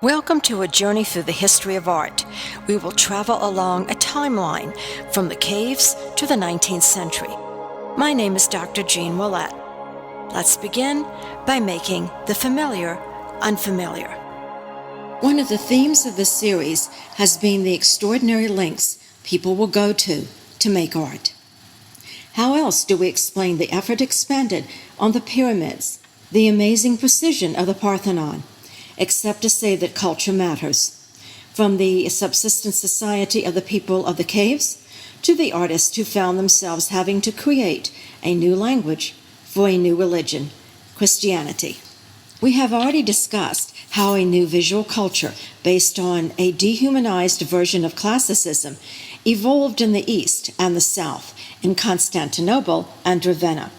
Welcome to a journey through the history of art. We will travel along a timeline from the caves to the 19th century. My name is Dr. Jeanne Willette. Let's begin by making the familiar unfamiliar. One of the themes of this series has been the extraordinary lengths people will go to make art. How else do we explain the effort expended on the pyramids, the amazing precision of the Parthenon, except to say that culture matters, from the subsistence society of the people of the caves to the artists who found themselves having to create a new language for a new religion, Christianity. We have already discussed how a new visual culture based on a dehumanized version of classicism evolved in the East and the South, in Constantinople and Ravenna.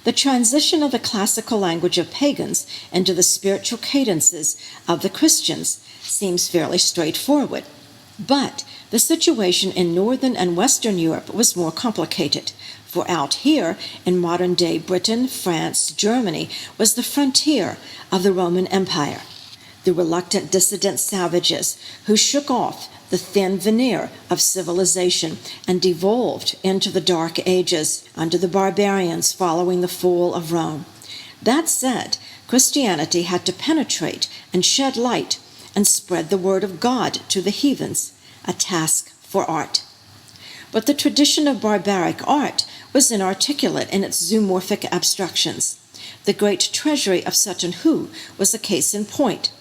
The transition of the classical language of pagans into the spiritual cadences of the Christians seems fairly straightforward. But the situation in Northern and Western Europe was more complicated, for out here in modern-day Britain, France, Germany was the frontier of the Roman Empire. The reluctant dissident savages who shook off the thin veneer of civilization and devolved into the Dark Ages under the barbarians following the fall of Rome. That said, Christianity had to penetrate and shed light and spread the word of God to the heathens, a task for art. But the tradition of barbaric art was inarticulate in its zoomorphic abstractions. The great treasury of Sutton Hoo was a case in point.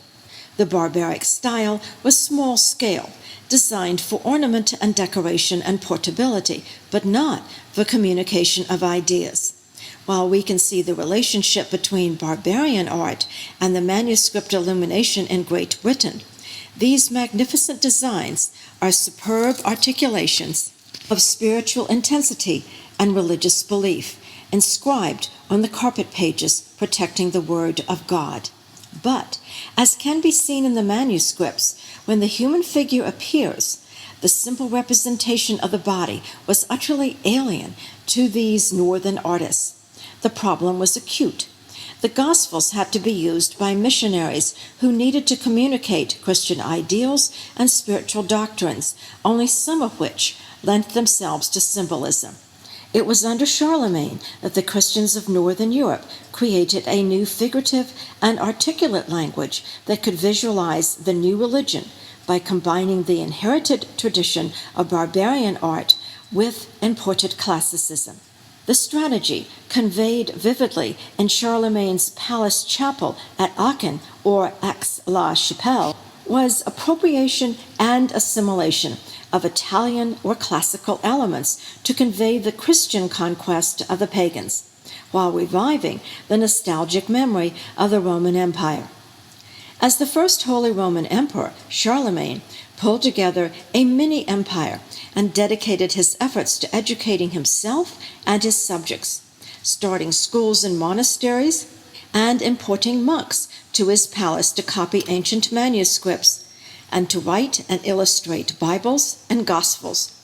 The barbaric style was small-scale, designed for ornament and decoration and portability, but not for communication of ideas. While we can see the relationship between barbarian art and the manuscript illumination in Great Britain, these magnificent designs are superb articulations of spiritual intensity and religious belief, inscribed on the carpet pages protecting the Word of God. But, as can be seen in the manuscripts, when the human figure appears, the simple representation of the body was utterly alien to these northern artists. The problem was acute. The Gospels had to be used by missionaries who needed to communicate Christian ideals and spiritual doctrines, only some of which lent themselves to symbolism. It was under Charlemagne that the Christians of Northern Europe created a new figurative and articulate language that could visualize the new religion by combining the inherited tradition of barbarian art with imported classicism. The strategy, conveyed vividly in Charlemagne's palace chapel at Aachen, or Aix-la-Chapelle, was appropriation and assimilation of Italian or classical elements to convey the Christian conquest of the pagans, while reviving the nostalgic memory of the Roman Empire. As the first Holy Roman Emperor, Charlemagne pulled together a mini-empire and dedicated his efforts to educating himself and his subjects, starting schools and monasteries and importing monks to his palace to copy ancient manuscripts and to write and illustrate Bibles and Gospels.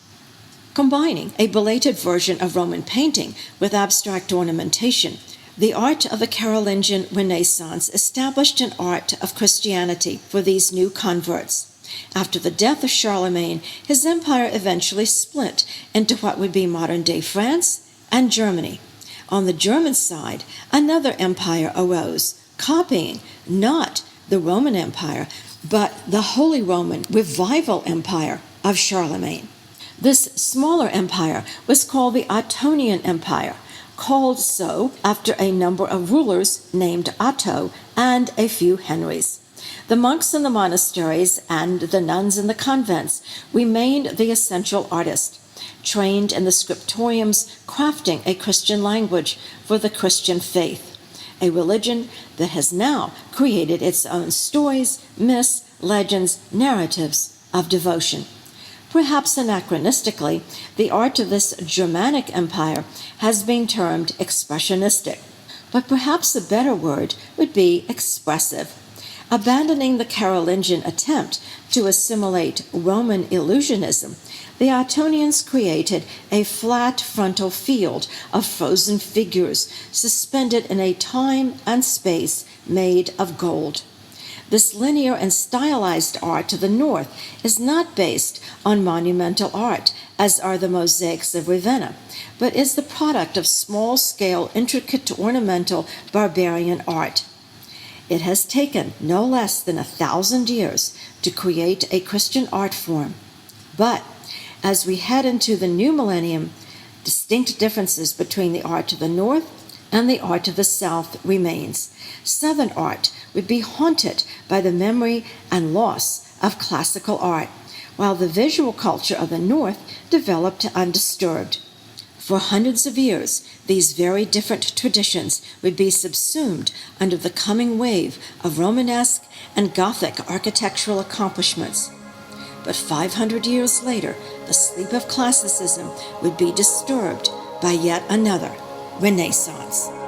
Combining a belated version of Roman painting with abstract ornamentation, the art of the Carolingian Renaissance established an art of Christianity for these new converts. After the death of Charlemagne, his empire eventually split into what would be modern-day France and Germany. On the German side, another empire arose, copying not the Roman Empire, but the Holy Roman Revival Empire of Charlemagne. This smaller empire was called the Ottonian Empire, called so after a number of rulers named Otto and a few Henrys. The monks in the monasteries and the nuns in the convents remained the essential artists, trained in the scriptoriums, crafting a Christian language for the Christian faith, a religion that has now created its own stories, myths, legends, narratives of devotion. Perhaps anachronistically, the art of this Germanic empire has been termed expressionistic, but perhaps a better word would be expressive. Abandoning the Carolingian attempt to assimilate Roman illusionism, the Ottonians created a flat frontal field of frozen figures suspended in a time and space made of gold. This linear and stylized art to the north is not based on monumental art, as are the mosaics of Ravenna, but is the product of small-scale, intricate ornamental barbarian art. It has taken no less than 1,000 years to create a Christian art form. But as we head into the new millennium, distinct differences between the art to the north and the art of the south remains. Southern art would be haunted by the memory and loss of classical art, while the visual culture of the north developed undisturbed. For hundreds of years, these very different traditions would be subsumed under the coming wave of Romanesque and Gothic architectural accomplishments. But 500 years later, the sleep of classicism would be disturbed by yet another Renaissance.